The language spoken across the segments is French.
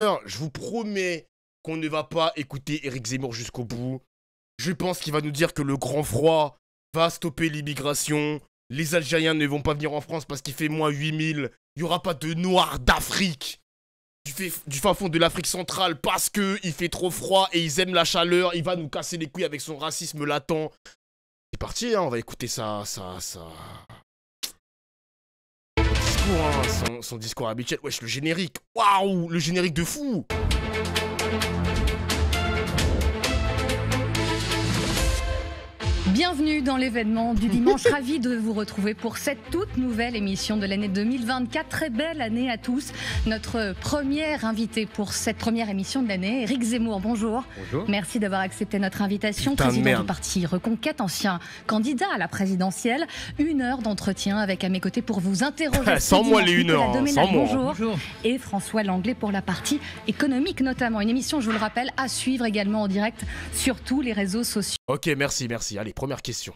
Alors, je vous promets qu'on ne va pas écouter Éric Zemmour jusqu'au bout. Je pense qu'il va nous dire que le grand froid va stopper l'immigration. Les Algériens ne vont pas venir en France parce qu'il fait moins 8000. Il n'y aura pas de Noirs d'Afrique. Du fin fond de l'Afrique centrale parce qu'il fait trop froid et ils aiment la chaleur. Il va nous casser les couilles avec son racisme latent. C'est parti, hein, on va écouter son discours, hein, son discours habituel. Wesh, le générique. Waouh, le générique de fou. Bienvenue dans l'événement du dimanche, ravi de vous retrouver pour cette toute nouvelle émission de l'année 2024. Très belle année à tous. Notre premier invité pour cette première émission de l'année, Éric Zemmour, bonjour. Bonjour. Merci d'avoir accepté notre invitation. Putain de président merde. du parti Reconquête, ancien candidat à la présidentielle. 1 heure d'entretien avec à mes côtés pour vous interroger. Sans moi les 1 heure, Nicolas hein, Domenech, sans moi. bonjour. Bonjour. Et François Langlais pour la partie économique notamment. Une émission, je vous le rappelle, à suivre également en direct sur tous les réseaux sociaux. Ok, merci. Allez, première question.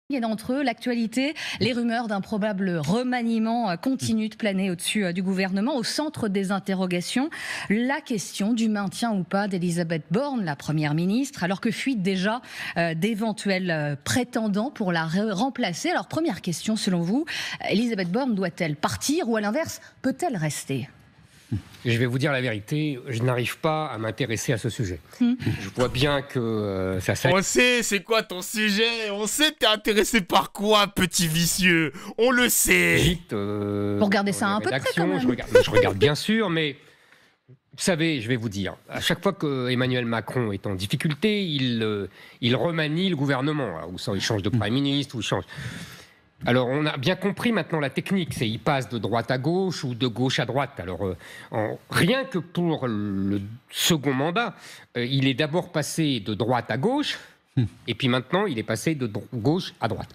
Et d'entre eux, l'actualité, les rumeurs d'un probable remaniement continuent de planer au-dessus du gouvernement. Au centre des interrogations, la question du maintien ou pas d'Elisabeth Borne, la première ministre, alors que fuitent déjà d'éventuels prétendants pour la remplacer. Alors, première question, selon vous, Elisabeth Borne doit-elle partir ou à l'inverse, peut-elle rester ? Je vais vous dire la vérité, je n'arrive pas à m'intéresser à ce sujet. Je vois bien que ça On sait, c'est quoi ton sujet? On sait t'es intéressé par quoi, petit vicieux? On le sait. vite. Vous regardez ça un peu de près, quand même. Je regarde bien sûr, mais vous savez, je vais vous dire, à chaque fois que Emmanuel Macron est en difficulté, il remanie le gouvernement. Alors, ou ça, il change de Premier ministre, ou il change... Alors, on a bien compris maintenant la technique, c'est il passe de droite à gauche ou de gauche à droite. Alors, rien que pour le second mandat, il est d'abord passé de droite à gauche, et puis maintenant, il est passé de gauche à droite.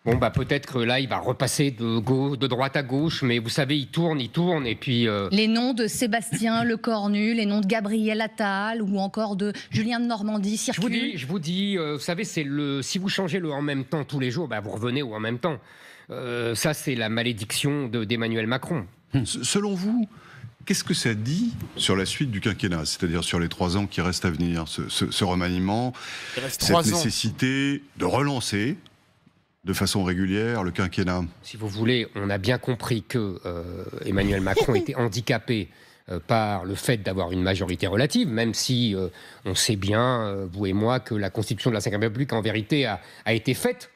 Bon, bah peut-être que là, il va repasser de droite à gauche, mais vous savez, il tourne, et puis... Les noms de Sébastien Lecornu, les noms de Gabriel Attal ou encore de Julien de Normandie circulent. Je vous dis, vous savez, si vous changez le en même temps tous les jours, bah, vous revenez au en même temps. Ça, c'est la malédiction d'Emmanuel Macron. Selon vous, qu'est-ce que ça dit sur la suite du quinquennat, c'est-à-dire sur les 3 ans qui restent à venir, ce remaniement, Il reste cette 3 ans. nécessité de relancer de façon régulière le quinquennat? Si vous voulez, on a bien compris que Emmanuel Macron était handicapé par le fait d'avoir une majorité relative, même si on sait bien, vous et moi, que la Constitution de la Ve République, en vérité, a été faite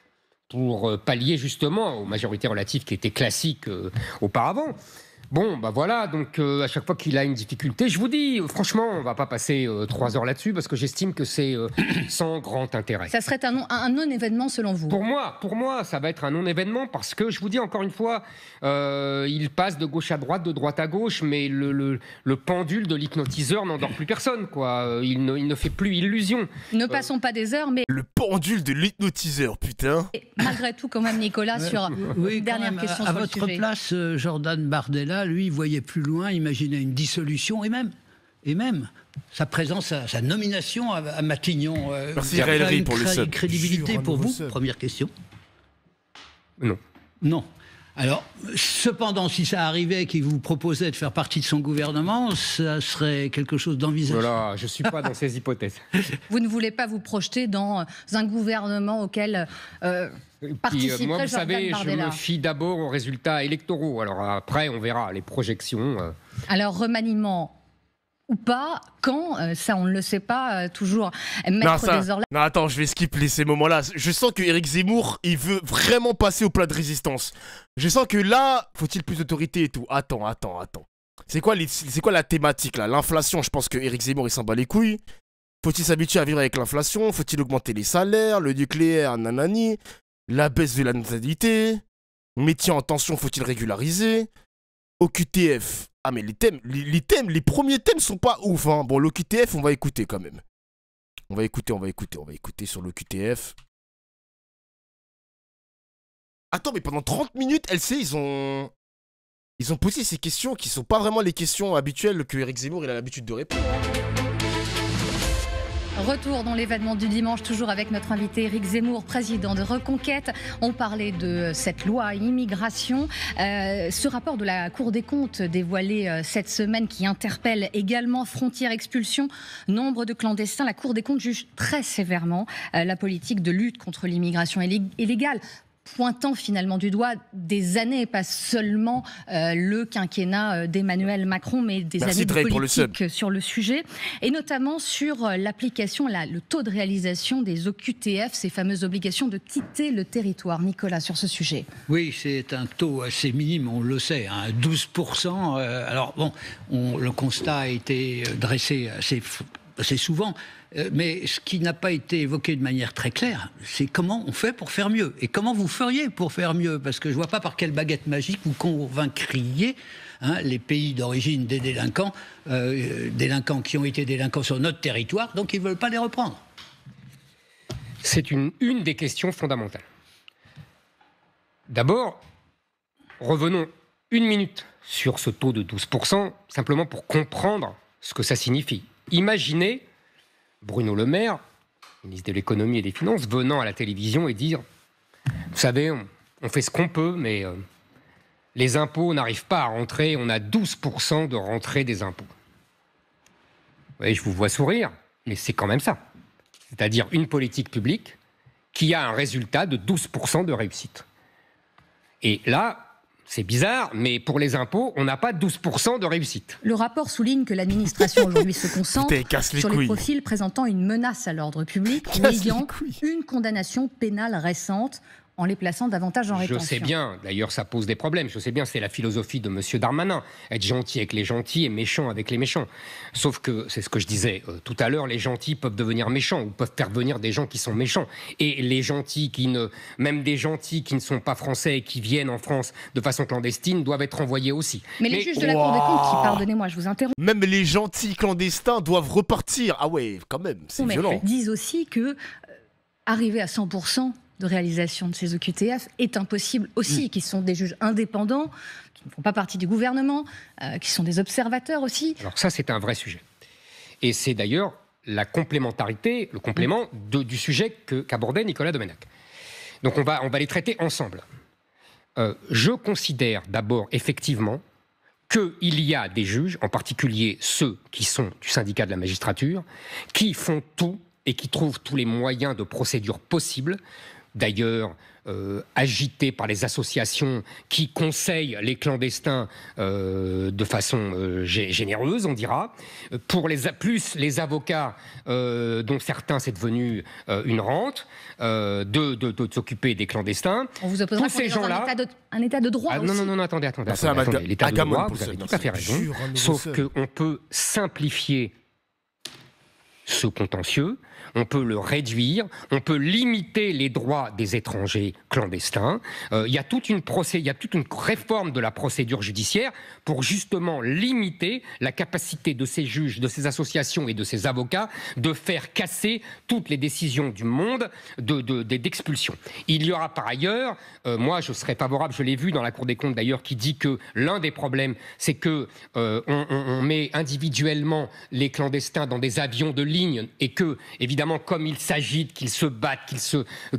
pour pallier justement aux majorités relatives qui étaient classiques auparavant. Bon, bah voilà, donc à chaque fois qu'il a une difficulté, je vous dis, franchement, on va pas passer 3 heures là-dessus parce que j'estime que c'est sans grand intérêt. Ça serait un non-événement selon vous? Pour moi, ça va être un non-événement parce que, je vous dis encore une fois, il passe de gauche à droite, de droite à gauche, mais le pendule de l'hypnotiseur n'endort plus personne, quoi. Il ne fait plus illusion. Ne passons pas des heures, mais Le pendule de l'hypnotiseur, putain. malgré tout, quand même, Nicolas, sur Oui, une quand dernière même, question à sur le votre sujet. place, Jordan Bardella, lui, voyait plus loin, imaginait une dissolution et même sa présence, sa nomination à Matignon. Merci, ça a Raël Ry, une pour le sub. crédibilité Jure, un pour nouveau vous? sub. Première question. Non. Non. Alors, cependant, si ça arrivait qu'il vous proposait de faire partie de son gouvernement, ça serait quelque chose d'envisageable. Voilà, je suis pas dans ces hypothèses. Vous ne voulez pas vous projeter dans un gouvernement auquel Puis, participerait moi, vous Jordan savez, je Bardella. me fie d'abord aux résultats électoraux. Alors après, on verra les projections. Alors, remaniement ou pas, quand ça, on ne le sait pas toujours. Non, Maître des Orla... non, attends, je vais skipper ces moments-là. Je sens que Éric Zemmour, il veut vraiment passer au plat de résistance. Je sens que là, faut-il plus d'autorité et tout. Attends. C'est quoi la thématique là? L'inflation, je pense que Éric Zemmour, il s'en bat les couilles. Faut-il s'habituer à vivre avec l'inflation? Faut-il augmenter les salaires? Le nucléaire, nanani? La baisse de la natalité? Métier en tension, faut-il régulariser? OQTF. Ah mais les premiers thèmes sont pas ouf, hein. Bon, l'OQTF, on va écouter quand même. On va écouter sur l'OQTF. Attends, mais pendant 30 minutes, LC, ils ont posé ces questions qui sont pas vraiment les questions habituelles que Éric Zemmour il a l'habitude de répondre. Retour dans l'événement du dimanche, toujours avec notre invité Éric Zemmour, président de Reconquête. On parlait de cette loi immigration. Ce rapport de la Cour des comptes dévoilé cette semaine qui interpelle également frontières, expulsions, nombre de clandestins. La Cour des comptes juge très sévèrement la politique de lutte contre l'immigration illégale, pointant finalement du doigt des années, pas seulement le quinquennat d'Emmanuel Macron, mais des années de politique sur le sujet, et notamment sur l'application, le taux de réalisation des OQTF, ces fameuses obligations de quitter le territoire. Nicolas, sur ce sujet. Oui, c'est un taux assez minime, on le sait, 12%. Alors bon, le constat a été dressé assez souvent. Mais ce qui n'a pas été évoqué de manière très claire, c'est comment on fait pour faire mieux. Et comment vous feriez pour faire mieux? Parce que je ne vois pas par quelle baguette magique vous convaincriez les pays d'origine des délinquants qui ont été délinquants sur notre territoire, donc ils ne veulent pas les reprendre. C'est une des questions fondamentales. D'abord, revenons une minute sur ce taux de 12%, simplement pour comprendre ce que ça signifie. Imaginez Bruno Le Maire, ministre de l'économie et des finances, venant à la télévision et dire « Vous savez, on fait ce qu'on peut, mais les impôts n'arrivent pas à rentrer, on a 12% de rentrée des impôts. » Oui, je vous vois sourire, mais c'est quand même ça. C'est-à-dire une politique publique qui a un résultat de 12% de réussite. Et là, c'est bizarre, mais pour les impôts, on n'a pas 12% de réussite. Le rapport souligne que l'administration aujourd'hui se concentre sur les profils présentant une menace à l'ordre public ou ayant une condamnation pénale récente, en les plaçant davantage en rétention. Je sais bien, d'ailleurs ça pose des problèmes, je sais bien, c'est la philosophie de M. Darmanin, être gentil avec les gentils et méchant avec les méchants. Sauf que, c'est ce que je disais tout à l'heure, les gentils peuvent devenir méchants ou peuvent faire venir des gens qui sont méchants. Et les gentils même des gentils qui ne sont pas français et qui viennent en France de façon clandestine doivent être renvoyés aussi. Mais les juges de la Cour des comptes, pardonnez-moi, je vous interromps. Même les gentils clandestins doivent repartir. Ah ouais, quand même, c'est violent. Ils disent aussi que arriver à 100% de réalisation de ces OQTF est impossible aussi, qui sont des juges indépendants, qui ne font pas partie du gouvernement, qui sont des observateurs aussi. Alors ça, c'est un vrai sujet. Et c'est d'ailleurs la complémentarité, le complément du sujet qu'abordait Nicolas Domenech. Donc on va les traiter ensemble. Je considère d'abord effectivement qu'il y a des juges, en particulier ceux qui sont du syndicat de la magistrature, qui font tout et qui trouvent tous les moyens de procédure possibles, d'ailleurs agités par les associations qui conseillent les clandestins de façon généreuse, on dira, plus les avocats dont certains c'est devenu une rente, de s'occuper des clandestins. On vous opposera qu'on est dans un état de droit aussi. Non, attendez. L'état de droit, vous avez tout à fait raison, sauf qu'on peut simplifier ce contentieux, on peut le réduire, on peut limiter les droits des étrangers clandestins. Il y a toute une réforme de la procédure judiciaire pour justement limiter la capacité de ces juges, de ces associations et de ces avocats de faire casser toutes les décisions du monde d'expulsion. Il y aura par ailleurs, moi je serais favorable, je l'ai vu dans la Cour des comptes d'ailleurs, qui dit que l'un des problèmes, c'est que on met individuellement les clandestins dans des avions de ligne et que, évidemment, comme ils s'agitent, qu'ils se battent,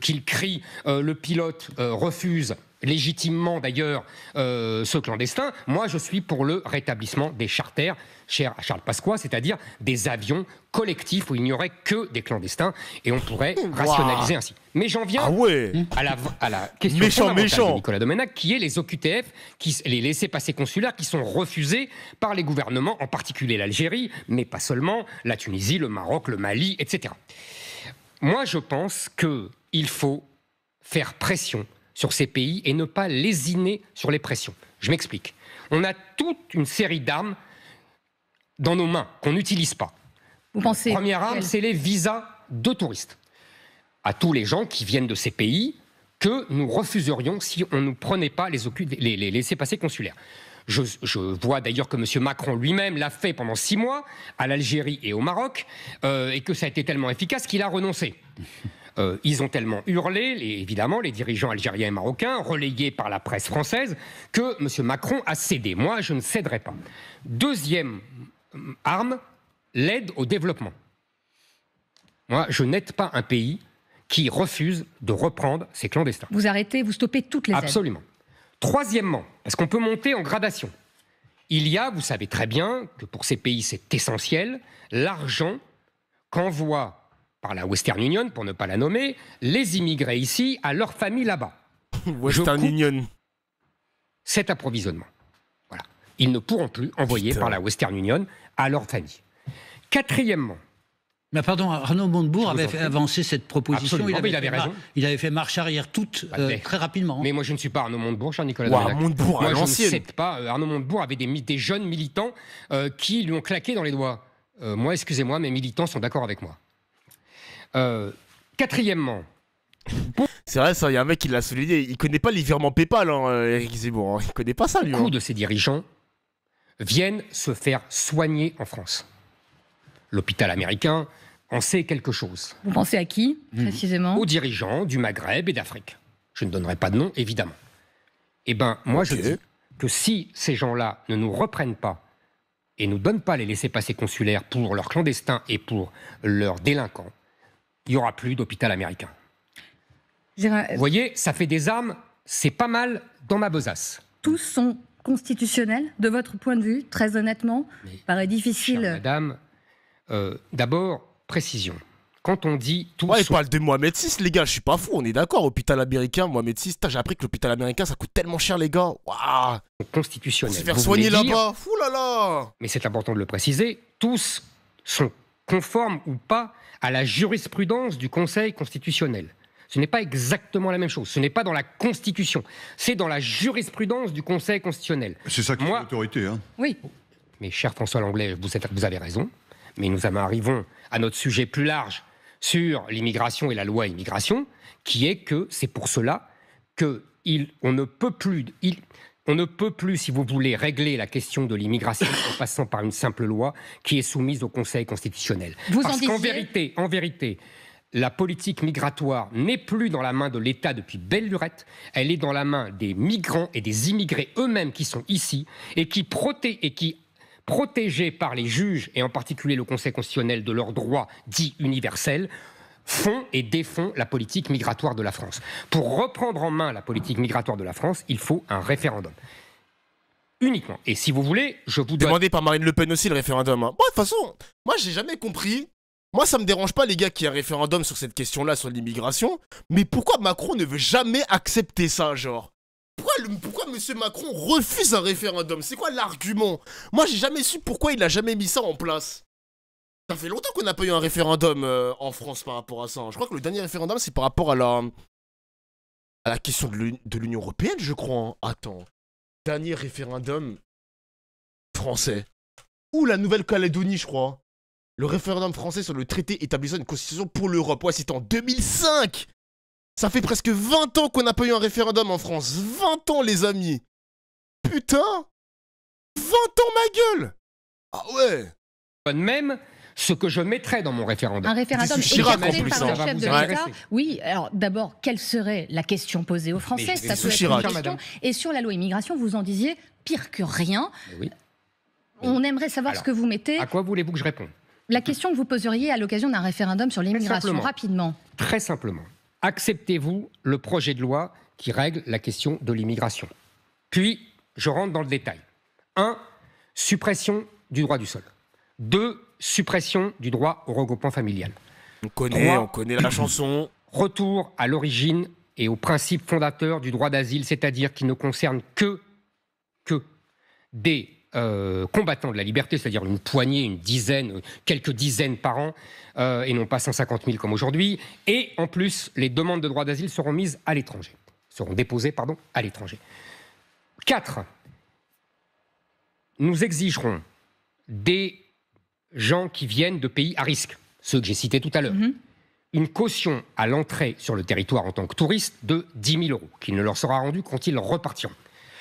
qu'ils crient, le pilote refuse légitimement d'ailleurs ce clandestin. Moi, je suis pour le rétablissement des charters, cher à Charles Pasqua, c'est-à-dire des avions collectifs où il n'y aurait que des clandestins et on pourrait rationaliser ainsi. Mais j'en viens à la question fondamentale de Nicolas Domenech, qui est les OQTF, les laissez-passer consulaires qui sont refusés par les gouvernements, en particulier l'Algérie, mais pas seulement, la Tunisie, le Maroc, le Mali, etc. Moi, je pense qu'il faut faire pression sur ces pays et ne pas lésiner sur les pressions. Je m'explique. On a toute une série d'armes dans nos mains qu'on n'utilise pas. Vous pensez Première arme, c'est les visas de touristes. À tous les gens qui viennent de ces pays que nous refuserions si on ne prenait pas les laissez-passer consulaires. Je vois d'ailleurs que M. Macron lui-même l'a fait pendant 6 mois à l'Algérie et au Maroc et que ça a été tellement efficace qu'il a renoncé. Ils ont tellement hurlé, évidemment, les dirigeants algériens et marocains, relayés par la presse française, que M. Macron a cédé. Moi, je ne céderai pas. Deuxième arme, l'aide au développement. Moi, je n'aide pas un pays qui refuse de reprendre ses clandestins. Vous arrêtez, vous stoppez toutes les aides. Absolument. Troisièmement, parce qu'on peut monter en gradation, il y a, vous savez très bien que pour ces pays c'est essentiel, l'argent qu'envoie par la Western Union, pour ne pas la nommer, les immigrés ici à leur famille là-bas. Western Union. Cet approvisionnement. Voilà. Ils ne pourront plus envoyer par la Western Union à leur famille. Quatrièmement. Mais pardon, Arnaud Montebourg avait fait avancer cette proposition. Absolument, il avait raison. Il avait fait marche arrière toute très rapidement. Mais moi, je ne suis pas Arnaud Montebourg, Jean-Nicolas Wow, Domenech. Montebourg à Moi, je ne l'ancienne. sais pas. Arnaud Montebourg avait des jeunes militants qui lui ont claqué dans les doigts. Moi, excusez-moi, mes militants sont d'accord avec moi. Quatrièmement. C'est vrai, ça, il y a un mec qui l'a souligné. Il connaît pas les virements PayPal, Éric Zemmour. Hein. Il connaît pas ça, lui. Beaucoup de ces dirigeants viennent se faire soigner en France. L'hôpital américain en sait quelque chose. Vous pensez à qui, précisément? Aux dirigeants du Maghreb et d'Afrique. Je ne donnerai pas de nom, évidemment. Eh bien, moi, je dis que si ces gens-là ne nous reprennent pas et ne nous donnent pas les laissez-passer consulaires pour leurs clandestins et pour leurs délinquants, il n'y aura plus d'hôpital américain. Vous voyez, ça fait des armes, c'est pas mal dans ma besace. Tous sont constitutionnels, de votre point de vue, très honnêtement? Paraît difficile. Chère madame, d'abord, précision. Quand on dit tout. Ouais, il parle de Mohamed VI, les gars, je suis pas fou, on est d'accord. Hôpital américain, Mohamed VI, j'ai appris que l'hôpital américain ça coûte tellement cher, les gars. Waouh! Constitutionnel. Se faire Vous soigner voulez dire, là-bas, fou là là! mais c'est important de le préciser, tous sont conformes ou pas à la jurisprudence du Conseil constitutionnel. Ce n'est pas exactement la même chose. Ce n'est pas dans la Constitution. C'est dans la jurisprudence du Conseil constitutionnel. C'est ça qui fait l'autorité. Hein. Oui. Mais cher François Langlais, vous avez raison. Mais nous en arrivons à notre sujet plus large sur l'immigration et la loi immigration, qui est que c'est pour cela qu'on ne peut plus, si vous voulez, régler la question de l'immigration en passant par une simple loi qui est soumise au Conseil constitutionnel. Parce qu'en vérité, la politique migratoire n'est plus dans la main de l'État depuis belle lurette, elle est dans la main des migrants et des immigrés eux-mêmes qui sont ici et qui protégés par les juges, et en particulier le Conseil constitutionnel de leurs droits dits universels, font et défont la politique migratoire de la France. Pour reprendre en main la politique migratoire de la France, il faut un référendum. Uniquement. Et si vous voulez, je vous donne... Demandé par Marine Le Pen aussi, le référendum. Hein. Moi, de toute façon, moi, j'ai jamais compris. Moi, ça me dérange pas, les gars, qu'il y ait un référendum sur cette question-là, sur l'immigration. Mais pourquoi Macron ne veut jamais accepter ça, genre? Pourquoi M. Macron refuse un référendum? C'est quoi l'argument? Moi, j'ai jamais su pourquoi il a jamais mis ça en place. Ça fait longtemps qu'on n'a pas eu un référendum en France par rapport à ça. Je crois que le dernier référendum, c'est par rapport à la question de l'Union Européenne, je crois. Hein. Attends. Dernier référendum français. Ou la Nouvelle-Calédonie, je crois. Le référendum français sur le traité établissant une constitution pour l'Europe. Ouais, c'était en 2005. Ça fait presque 20 ans qu'on n'a pas eu un référendum en France. 20 ans, les amis. Putain. 20 ans, ma gueule. Ah ouais. Même ce que je mettrais dans mon référendum. Un référendum C'est Chirac, écarté en plus, par hein. le chef de Ça va vous l'État. intéresser. Oui, alors d'abord, quelle serait la question posée aux Français? Mais Ça sous peut être Chirac. une question. Et sur la loi immigration, vous en disiez pire que rien. Oui. On aimerait savoir Alors, ce que vous mettez. À quoi voulez-vous que je réponde? La question que vous poseriez à l'occasion d'un référendum sur l'immigration, simplement. rapidement. Très simplement. Acceptez-vous le projet de loi qui règle la question de l'immigration? Puis, je rentre dans le détail. 1. Suppression du droit du sol. 2. Suppression du droit au regroupement familial. On connaît 3. la chanson. Retour à l'origine et aux principes fondateurs du droit d'asile, c'est-à-dire qui ne concerne que des combattants de la liberté, c'est-à-dire une poignée, une dizaine, quelques dizaines par an, et non pas 150 000 comme aujourd'hui. Et en plus, les demandes de droit d'asile seront mises à l'étranger. Seront déposées, à l'étranger. 4. Nous exigerons des gens qui viennent de pays à risque, ceux que j'ai cités tout à l'heure, une caution à l'entrée sur le territoire en tant que touriste de 10 000 €, qui ne leur sera rendue quand ils repartiront.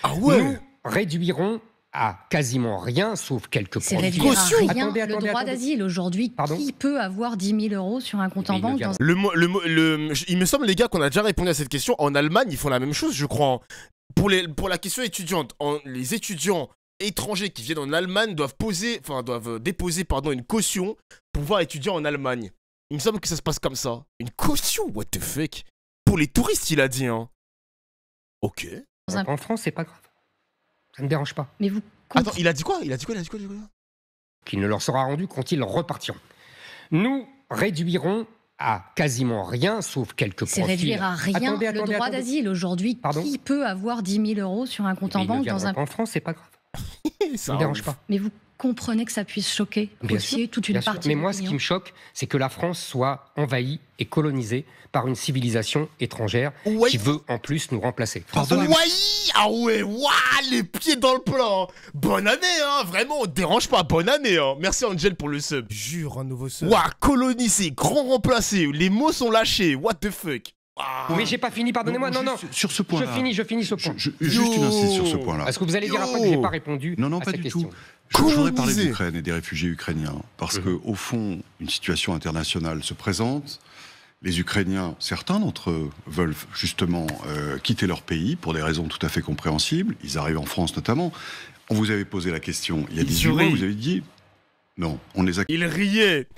Ah ouais. Nous réduirons à quasiment rien, sauf quelques C'est produits. réduire à rien Attendez, le droit d'asile. Aujourd'hui, Pardon, qui peut avoir 10 000 € sur un compte en Mais il ne banque viendra- Il me semble, les gars, qu'on a déjà répondu à cette question. En Allemagne, ils font la même chose, je crois. Pour la question étudiante, les étudiants étrangers qui viennent en Allemagne doivent déposer une caution pour pouvoir étudier en Allemagne. Il me semble que ça se passe comme ça. Une caution, what the fuck? Pour les touristes, il a dit, hein. Ok. En France, c'est pas grave. Ça ne me dérange pas. Mais vous Attends, il a dit quoi? Qu'il ne leur sera rendu quand ils repartiront. Nous réduirons à quasiment rien, sauf quelques profils. C'est réduire à rien Attendez, le droit d'asile. Aujourd'hui, Pardon qui peut avoir 10 000 euros sur un compte Mais en ils ne banque viendront dans un... pas en France, c'est pas grave. Ça Ça ne me dérange pas. Mais vous comprenez que ça puisse choquer Bien aussi sûr, toute une bien sûr. partie Mais de moi, ce qui l'opinion. me choque, c'est que la France soit envahie et colonisée par une civilisation étrangère Ouais. qui veut en plus nous remplacer. Pardonnez-moi. Ouais, ah ouais, waouh, les pieds dans le plat. Bonne année, hein, vraiment, on te dérange pas, bonne année, hein. Merci Angel pour le sub. Jure, un nouveau sub. Waouh, colonisé, grand remplacé, les mots sont lâchés, what the fuck. Ah. Mais j'ai pas fini, pardonnez-moi. Non, non. Juste Sur ce point-là. Je finis ce point. Juste une insiste sur ce point-là. Parce que vous allez dire après que j'ai pas répondu Non, à pas cette du question. tout. Je voudrais parler Colonisé. d'Ukraine et des réfugiés ukrainiens. Parce que, au fond, une situation internationale se présente. Les Ukrainiens, certains d'entre eux, veulent justement quitter leur pays pour des raisons tout à fait compréhensibles. Ils arrivent en France notamment. On vous avait posé la question il y a Il 18 mois, sourit. vous avez dit non, on les a. Il riait.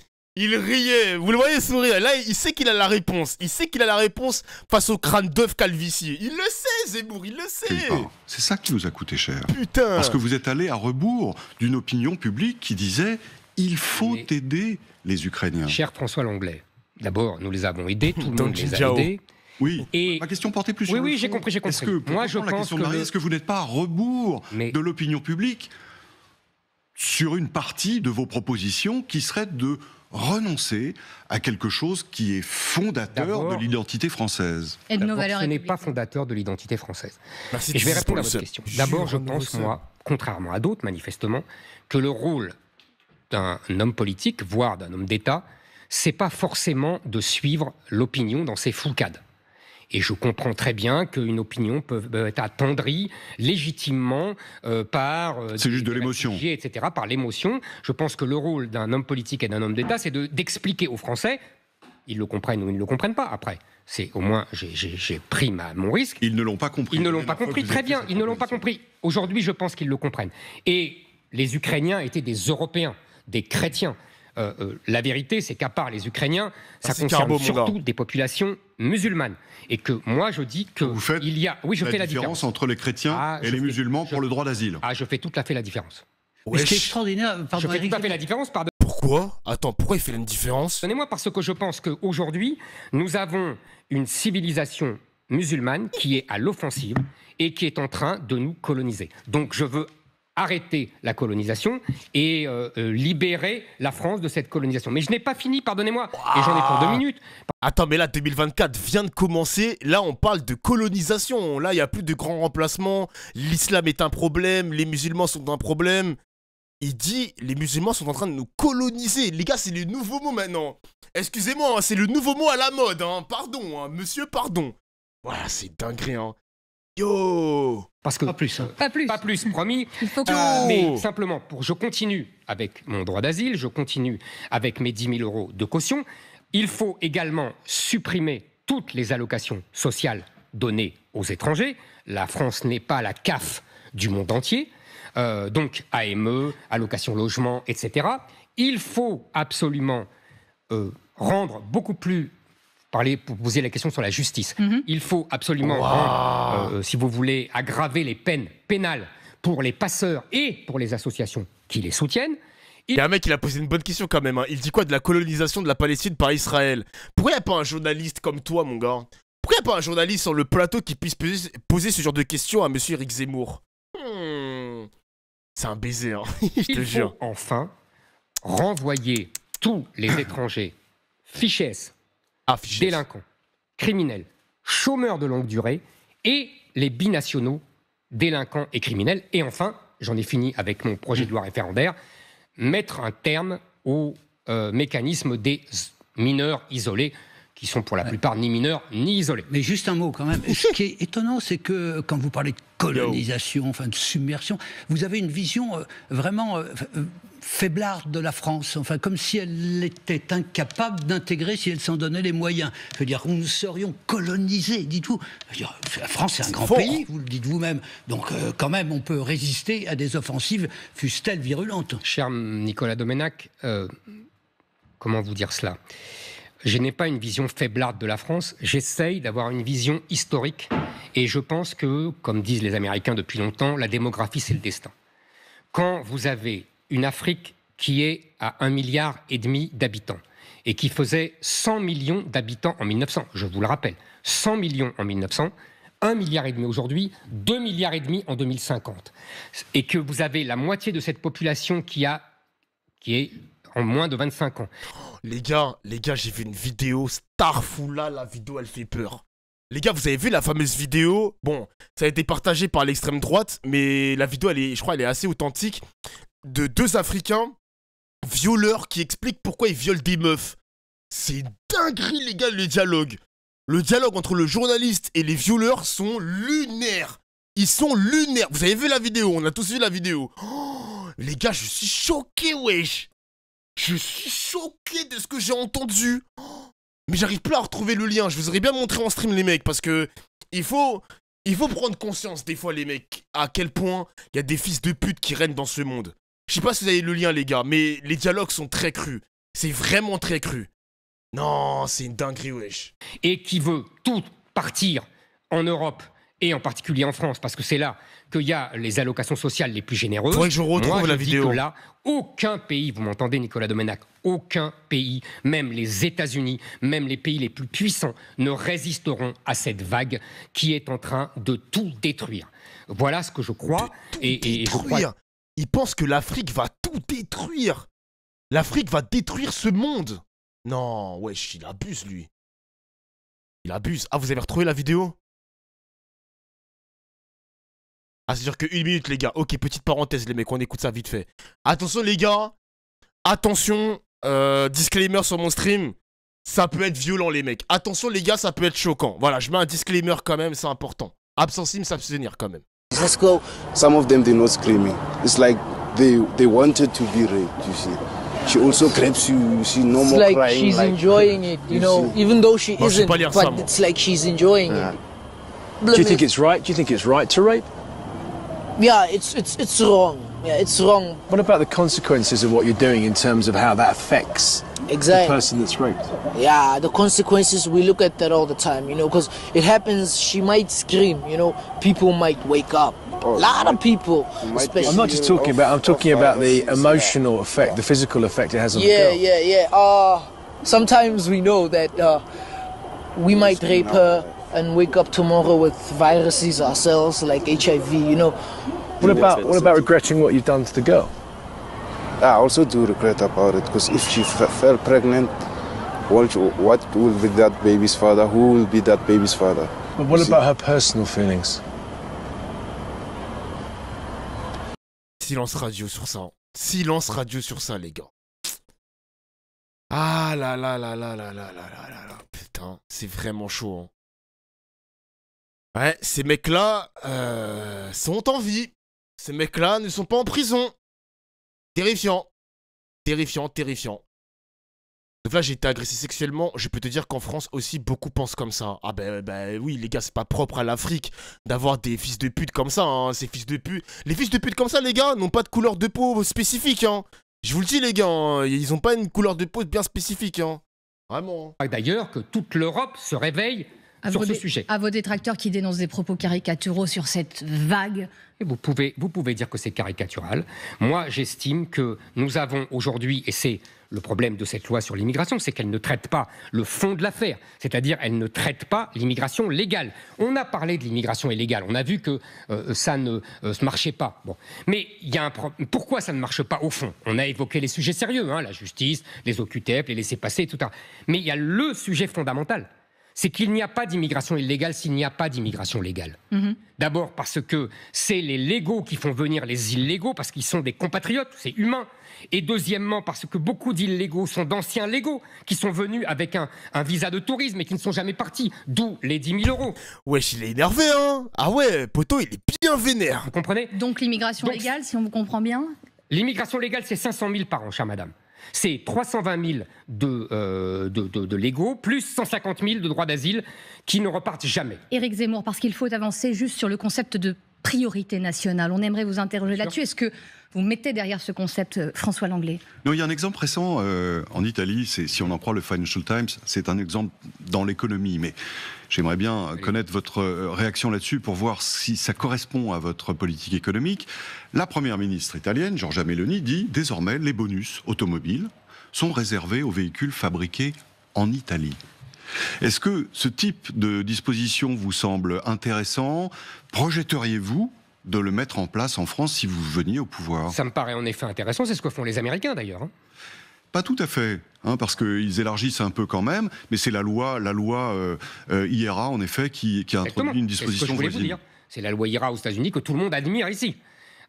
Vous le voyez sourire. Là, il sait qu'il a la réponse. Il sait qu'il a la réponse face au crâne d'œuf calvitie. Il le sait, Zemmour, il le sait. C'est ça qui nous a coûté cher. Putain. Parce que vous êtes allé à rebours d'une opinion publique qui disait il faut Mais- aider les Ukrainiens. Cher François Longley, d'abord, nous les avons aidés, tout le Don monde les a Jinjao. aidés. Oui, Et- ma question portait plus sur Oui, le j'ai fond. compris, j'ai Est-ce compris. que, pour Moi, je reprendre la question pense de Marie, que est-ce que vous n'êtes pas à rebours Mais- de l'opinion publique sur une partie de vos propositions qui serait de renoncer à quelque chose qui est fondateur D'abord- de l'identité française? Et de nos D'abord, valeurs ce n'est pas républicaines. fondateur de l'identité française. Merci Et je vais pour répondre à le votre sub. question. Jure, D'abord, je un nouveau pense, sub. moi, contrairement à d'autres, manifestement, que le rôle d'un homme politique, voire d'un homme d'État, c'est pas forcément de suivre l'opinion dans ses foucades. Et je comprends très bien qu'une opinion peut être attendrie légitimement par C'est juste de des l'émotion. réfugiés, etc., par l'émotion. Je pense que le rôle d'un homme politique et d'un homme d'État, c'est d'expliquer aux Français, ils le comprennent ou ils ne le comprennent pas après. C'est au moins, j'ai pris mon risque. Ils ne l'ont pas compris. Ils ne l'ont pas compris, très bien, ils ne l'ont pas compris. Aujourd'hui, je pense qu'ils le comprennent. Et les Ukrainiens étaient des Européens, des chrétiens. La vérité, c'est qu'à part les Ukrainiens, ça Merci, concerne Carbo, mon surtout gars. des populations musulmanes. Et que moi, je dis que Vous faites il y a... Oui, je fais la différence. entre les chrétiens Ah, et je les fais- musulmans je- pour le droit d'asile. Ah, je fais tout à fait la différence. Mais ce qui est Wesh. extraordinaire, Je pardon, fais Éric tout à fait Zemmour, la différence, pardon. Pourquoi? Attends, pourquoi il fait une différence? Donnez-moi parce que je pense qu'aujourd'hui, nous avons une civilisation musulmane qui est à l'offensive et qui est en train de nous coloniser. Donc je veux arrêter la colonisation et libérer la France de cette colonisation. Mais je n'ai pas fini, pardonnez-moi, et j'en ai pour 2 minutes. Attends, mais là, 2024 vient de commencer. Là, on parle de colonisation. Là, il n'y a plus de grands remplacements. L'islam est un problème. Les musulmans sont un problème. Il dit, les musulmans sont en train de nous coloniser. Les gars, c'est le nouveau mot maintenant. Excusez-moi, hein, c'est le nouveau mot à la mode. Hein. Pardon, hein, monsieur, pardon. Voilà, c'est dingue, hein. Yo. Parce que, pas plus. Hein. Pas plus. pas plus, promis. Il faut que... Mais simplement, je continue avec mon droit d'asile, je continue avec mes 10 000 euros de caution. Il faut également supprimer toutes les allocations sociales données aux étrangers. La France n'est pas la CAF du monde entier. Donc AME, allocation logement, etc. Il faut absolument rendre beaucoup plus... Pour poser la question sur la justice. Il faut absolument rendre, si vous voulez, aggraver les peines pénales pour les passeurs et pour les associations qui les soutiennent. Il y a un mec qui a posé une bonne question quand même. Hein. Il dit quoi de la colonisation de la Palestine par Israël? Pourquoi il n'y a pas un journaliste comme toi, mon gars? Pourquoi il n'y a pas un journaliste sur le plateau qui puisse poser ce genre de questions à monsieur Éric Zemmour? C'est un baiser, hein. Je te Il jure. faut enfin renvoyer tous les étrangers fichés, Ah, fiché. délinquants, criminels, chômeurs de longue durée et les binationaux, délinquants et criminels. Et enfin, j'en ai fini avec mon projet de loi référendaire, mettre un terme au mécanisme des mineurs isolés, qui sont pour la plupart ni mineurs ni isolés. Mais juste un mot quand même. Ce qui est étonnant, c'est que quand vous parlez de colonisation, enfin de submersion, vous avez une vision vraiment faiblarde de la France, enfin comme si elle était incapable d'intégrer si elle s'en donnait les moyens. Je veux dire, nous serions colonisés, dites-vous. Je veux dire, la France c'est un grand fort. pays, vous le dites vous-même. Donc quand même, on peut résister à des offensives, fussent-elles virulentes. Cher Nicolas Domenac, comment vous dire cela? je n'ai pas une vision faiblarde de la France, j'essaye d'avoir une vision historique. Et je pense que, comme disent les Américains depuis longtemps, la démographie, c'est le destin. Quand vous avez une Afrique qui est à 1,5 milliard d'habitants et qui faisait 100 millions d'habitants en 1900, je vous le rappelle, 100 millions en 1900, 1,5 milliard aujourd'hui, 2,5 milliards en 2050, et que vous avez la moitié de cette population qui est en moins de 25 ans. Les gars, j'ai vu une vidéo Starful là, la vidéo elle fait peur. Les gars, vous avez vu la fameuse vidéo? Bon, ça a été partagé par l'extrême droite, mais la vidéo, je crois, elle est assez authentique. De 2 Africains violeurs qui expliquent pourquoi ils violent des meufs. C'est dinguerie, les gars, le dialogue. Le dialogue entre le journaliste et les violeurs sont lunaires. Ils sont lunaires. Vous avez vu la vidéo? On a tous vu la vidéo. Oh, les gars, je suis choqué, wesh. Je suis choqué de ce que j'ai entendu. Oh, mais j'arrive plus à retrouver le lien. Je vous aurais bien montré en stream, les mecs, parce que il faut prendre conscience, des fois, les mecs, à quel point il y a des fils de pute qui règnent dans ce monde. Je sais pas si vous avez le lien, les gars, mais les dialogues sont très crus. C'est vraiment très cru. Non, c'est une dinguerie, wesh. Et qui veut tout partir en Europe, et en particulier en France, parce que c'est là qu'il y a les allocations sociales les plus généreuses. Faudrait que je retrouve la vidéo. Dis que là, aucun pays, vous m'entendez Nicolas Domenach, aucun pays, même les États-Unis, même les pays les plus puissants, ne résisteront à cette vague qui est en train de tout détruire. Voilà ce que je crois. Et je crois... Ils pensent que l'Afrique va tout détruire. L'Afrique va détruire ce monde. Non, wesh, il abuse, lui. Il abuse. Ah, vous avez retrouvé la vidéo? Ah, c'est-à-dire que 1 minute, les gars. Ok, petite parenthèse, les mecs, on écoute ça vite fait. Attention, les gars. Attention, disclaimer sur mon stream. Ça peut être violent, les mecs. Attention, les gars, ça peut être choquant. Voilà, je mets un disclaimer quand même, c'est important. Absentime, s'abstenir quand même. Let's go. Some of them, they're not screaming. It's like they wanted to be raped, you see. She also grabs you see, no more like crying. She's like, enjoying it, you know, even though she isn't, but it's like she's enjoying it. Do you think it's right? Do you think it's right to rape? Yeah, it's wrong. Yeah, it's wrong. What about the consequences of what you're doing in terms of how that affects the person that's raped? Yeah, the consequences, we look at that all the time, you know, because it happens, she might scream, you know, people might wake up. A lot of people, especially. I'm not just talking about, I'm talking about the emotional effect, the physical effect it has on the girl. Yeah. Sometimes we know that we might rape her and wake up tomorrow with viruses ourselves, like HIV, you know. What about regretting what you've done to the girl? I also do regret about it, because if she fell pregnant, what will be that baby's father? Who will be that baby's father? But what about her personal feelings? Silence radio sur ça. Silence radio sur ça, les gars. Ah là là là là là là là là là là. Putain, c'est vraiment chaud. Hein. Ouais, ces mecs-là sont en vie. Ces mecs-là ne sont pas en prison. Terrifiant. Terrifiant, terrifiant. Donc là, j'ai été agressé sexuellement. Je peux te dire qu'en France aussi, beaucoup pensent comme ça. Ah ben oui, les gars, c'est pas propre à l'Afrique d'avoir des fils de pute comme ça. Hein. Ces fils de pute... Les fils de pute comme ça, les gars, n'ont pas de couleur de peau spécifique. Hein. Je vous le dis, les gars, hein. Ils ont pas une couleur de peau bien spécifique. Hein. Vraiment. D'ailleurs, que toute l'Europe se réveille sur ce sujet. À vos détracteurs qui dénoncent des propos caricaturaux sur cette vague. Et vous pouvez dire que c'est caricatural. Moi, j'estime que nous avons aujourd'hui, et c'est le problème de cette loi sur l'immigration, c'est qu'elle ne traite pas le fond de l'affaire, c'est-à-dire elle ne traite pas l'immigration légale. On a parlé de l'immigration illégale, on a vu que ça ne marchait pas. Bon. Mais il y a pourquoi ça ne marche pas au fond? On a évoqué les sujets sérieux, hein, la justice, les OQTF, les laissez-passer, etc. Mais il y a le sujet fondamental. C'est qu'il n'y a pas d'immigration illégale s'il n'y a pas d'immigration légale. D'abord parce que c'est les légaux qui font venir les illégaux, parce qu'ils sont des compatriotes, c'est humain. Et deuxièmement parce que beaucoup d'illégaux sont d'anciens légaux, qui sont venus avec un visa de tourisme et qui ne sont jamais partis, d'où les 10 000 €. Wesh, il est énervé, hein. Ah ouais, poto, il est bien vénère. Vous comprenez? Donc l'immigration légale, si on vous comprend bien? L'immigration légale, c'est 500 000 par an, chère madame. C'est 320 000 de légaux, plus 150 000 de droits d'asile qui ne repartent jamais. Éric Zemmour, parce qu'il faut avancer juste sur le concept de priorité nationale. On aimerait vous interroger là-dessus. Est-ce que vous mettez derrière ce concept, François Langlais? Non, il y a un exemple récent en Italie, si on en croit le Financial Times, c'est un exemple dans l'économie, mais j'aimerais bien connaître votre réaction là-dessus pour voir si ça correspond à votre politique économique. La première ministre italienne, Giorgia Meloni, dit désormais les bonus automobiles sont réservés aux véhicules fabriqués en Italie. Est-ce que ce type de disposition vous semble intéressant? Projetteriez-vous de le mettre en place en France si vous veniez au pouvoir? Ça me paraît en effet intéressant, c'est ce que font les Américains d'ailleurs. Pas tout à fait, parce qu'ils élargissent un peu quand même, mais c'est la loi IRA en effet qui a introduit une disposition voisine. C'est la loi IRA aux États-Unis que tout le monde admire ici.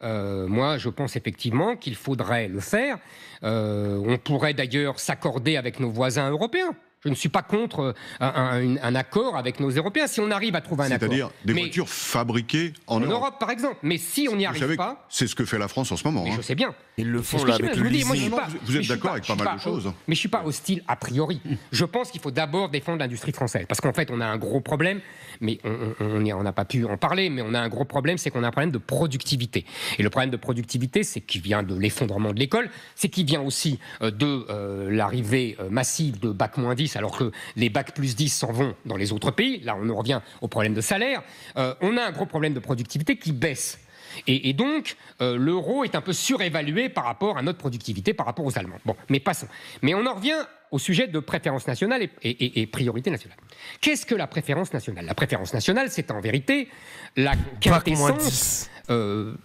Moi, je pense effectivement qu'il faudrait le faire. On pourrait d'ailleurs s'accorder avec nos voisins européens. Je ne suis pas contre un accord avec nos Européens. Si on arrive à trouver un accord. C'est-à-dire des voitures fabriquées en Europe. Par exemple. Mais si on n'y arrive pas... C'est ce que fait la France en ce moment. Mais je sais bien. Ils le font là avec le leasing. Vous êtes d'accord avec pas mal de choses. Mais je ne suis pas hostile a priori. Je pense qu'il faut d'abord défendre l'industrie française. Parce qu'en fait, on a un gros problème, mais on n'a pas pu en parler, mais on a un gros problème, c'est qu'on a un problème de productivité. Et le problème de productivité, c'est qu'il vient de l'effondrement de l'école, c'est qu'il vient aussi de l'arrivée massive de Bac-10, alors que les Bac+10 s'en vont dans les autres pays. Là, on en revient au problème de salaire. On a un gros problème de productivité qui baisse. Et donc, l'euro est un peu surévalué par rapport à notre productivité, par rapport aux Allemands. Bon, mais passons. Mais on en revient au sujet de préférence nationale et priorité nationale. Qu'est-ce que la préférence nationale? La préférence nationale, c'est en vérité la quintessence de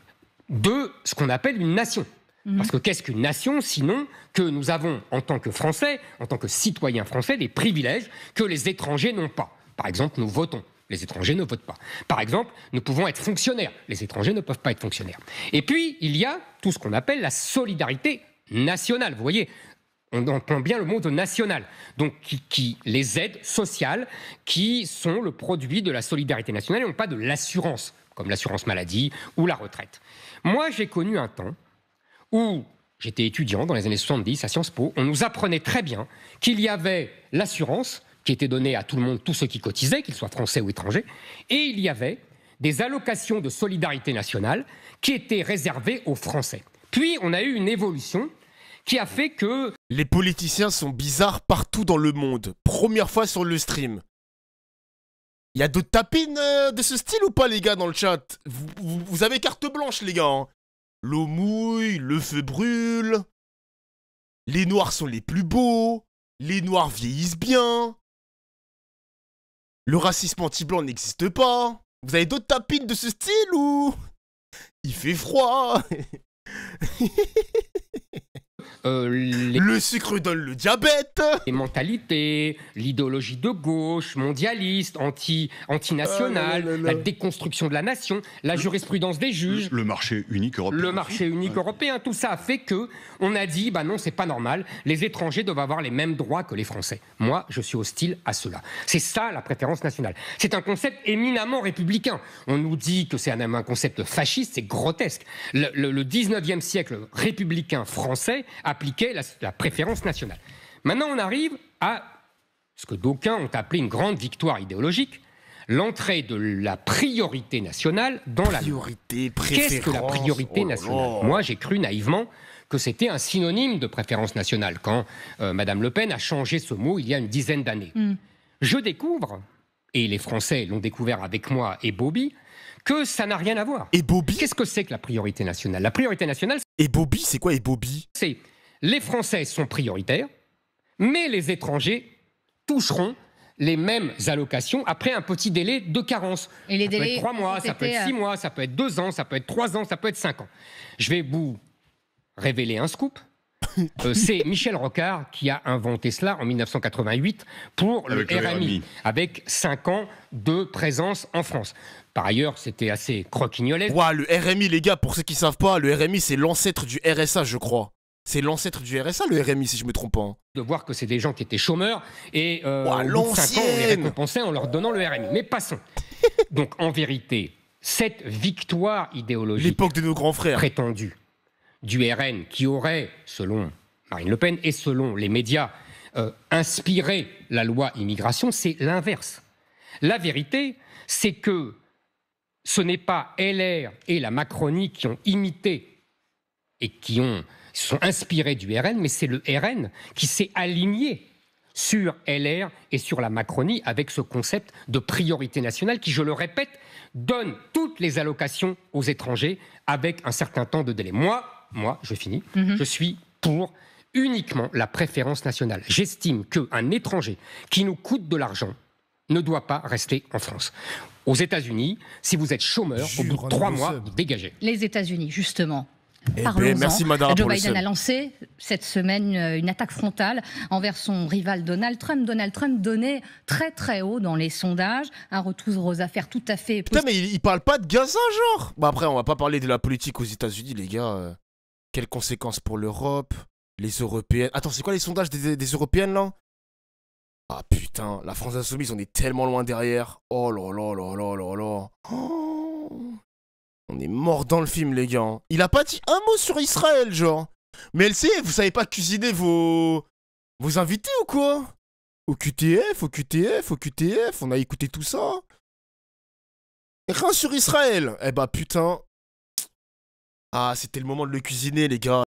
ce qu'on appelle une nation. Parce que qu'est-ce qu'une nation, sinon que nous avons, en tant que Français, en tant que citoyens français, des privilèges que les étrangers n'ont pas. Par exemple, nous votons. Les étrangers ne votent pas. Par exemple, nous pouvons être fonctionnaires. Les étrangers ne peuvent pas être fonctionnaires. Et puis, il y a tout ce qu'on appelle la solidarité nationale. Vous voyez, on entend bien le mot de national. Donc, les aides sociales qui sont le produit de la solidarité nationale et non pas de l'assurance, comme l'assurance maladie ou la retraite. Moi, j'ai connu un temps où j'étais étudiant dans les années 70 à Sciences Po. On nous apprenait très bien qu'il y avait l'assurance qui était donnée à tout le monde, tous ceux qui cotisaient, qu'ils soient français ou étrangers, et il y avait des allocations de solidarité nationale qui étaient réservées aux Français. Puis on a eu une évolution qui a fait que... Les politiciens sont bizarres partout dans le monde. Première fois sur le stream. Il y a d'autres tapines de ce style ou pas, les gars, dans le chat? Vous avez carte blanche, les gars, hein. L'eau mouille, le feu brûle. Les noirs sont les plus beaux. Les noirs vieillissent bien. Le racisme anti-blanc n'existe pas. Vous avez d'autres tapines de ce style ou... Il fait froid. Le sucre donne le diabète. Les mentalités, l'idéologie de gauche, mondialiste, antinationale, la déconstruction de la nation, la jurisprudence des juges. Le marché unique européen. Le marché unique européen, tout ça a fait que on a dit, bah non, c'est pas normal, les étrangers doivent avoir les mêmes droits que les Français. Moi, je suis hostile à cela. C'est ça la préférence nationale. C'est un concept éminemment républicain. On nous dit que c'est un concept fasciste, c'est grotesque. Le 19e siècle républicain français appliquait la préférence nationale. Maintenant, on arrive à ce que d'aucuns ont appelé une grande victoire idéologique, l'entrée de la priorité nationale dans la loi. Qu'est-ce que la priorité nationale? Moi, j'ai cru naïvement que c'était un synonyme de préférence nationale quand Madame Le Pen a changé ce mot il y a une dizaine d'années. Je découvre, et les Français l'ont découvert avec moi et Bobby, que ça n'a rien à voir. Et Bobby? Qu'est-ce que c'est que la priorité nationale? La priorité nationale... Et Bobby, c'est quoi et Bobby? C'est les Français sont prioritaires, mais les étrangers toucheront les mêmes allocations après un petit délai de carence. Et les ça délais, peut être 3 mois, ça peut être 6 mois, ça peut être 2 ans, ça peut être 3 ans, ça peut être 5 ans. Je vais vous révéler un scoop. C'est Michel Rocard qui a inventé cela en 1988 pour le RMI, avec 5 ans de présence en France. Par ailleurs, c'était assez croquignolesque. Ouais, le RMI, les gars, pour ceux qui ne savent pas, le RMI, c'est l'ancêtre du RSA, je crois. C'est l'ancêtre du RSA, le RMI, si je me trompe pas. De voir que c'est des gens qui étaient chômeurs et au bout de 5 ans, on les récompensait en leur donnant le RMI. Mais passons. Donc, en vérité, cette victoire idéologique... L'époque de nos grands frères. ...prétendue du RN, qui aurait, selon Marine Le Pen et selon les médias, inspiré la loi immigration, c'est l'inverse. La vérité, c'est que ce n'est pas LR et la Macronie qui ont imité et qui se sont inspirés du RN, mais c'est le RN qui s'est aligné sur LR et sur la Macronie avec ce concept de priorité nationale qui, je le répète, donne toutes les allocations aux étrangers avec un certain temps de délai. Moi, je finis, je suis pour uniquement la préférence nationale. J'estime qu'un étranger qui nous coûte de l'argent ne doit pas rester en France. Aux États-Unis, si vous êtes chômeur, au bout de 3 mois, vous dégagez. Les États-Unis, justement. Ben, merci Madara Joe pour le Biden seum. a lancé cette semaine une attaque frontale envers son rival Donald Trump. Donald Trump donnait très très haut dans les sondages, un retour aux affaires tout à fait Putain, mais il parle pas de Gaza, genre. Bah après, on va pas parler de la politique aux États-Unis, les gars. Quelles conséquences pour l'Europe, les Européennes. Attends, c'est quoi les sondages des Européennes là? Ah putain, la France Insoumise, on est tellement loin derrière. Oh là là là là là là. Oh. On est mort dans le film, les gars. Il a pas dit un mot sur Israël, genre. Mais elle sait, vous savez pas cuisiner vos invités ou quoi? Au QTF, on a écouté tout ça. Rien sur Israël. Eh bah putain. Ah, c'était le moment de le cuisiner, les gars.